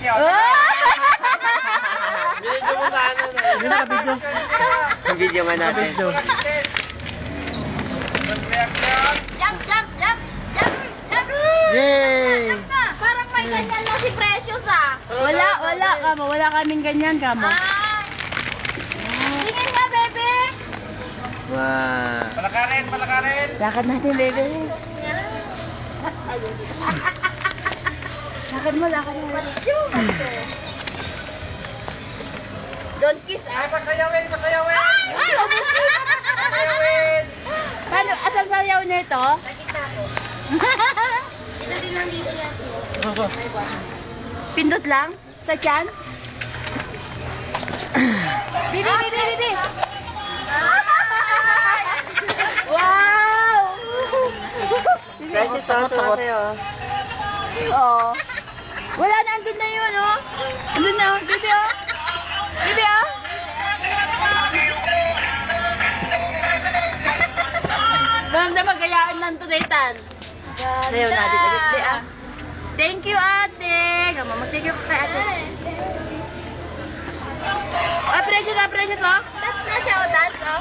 reaction. Video mo na ano. Hindi na video. Video nga natin. Video. Reaction. Jump, jump, jump, jump, jump. Yay! Jump na. Parang may ganyan na si Precious ah. Wala kaming ganyan kamo. Ay. Tingin nga, bebe. Wow. Palakarin, palakarin. Lakad natin, baby. Lakad mo. Don't kiss Ay, ah. pasayawin, pasayawin. Ay, Pasayawin. Paano? Asal sayaw nito? Nakita ko. Ito din ang dito yan. Pindot lang? Sa tiyan? Bibi! Wow! Precious sauce ako sa'yo. Oo. Wala na, andun na yun, oh. Andun na, oh. Bibi, oh. Bibi, oh. Ganda magayaan ng tunaytan. Sayaw natin ulit, di, ah. Thank you, ate. Gama, mag-thank you kay ate. Ah, precious, oh. Dance na siya, oh, dance, oh.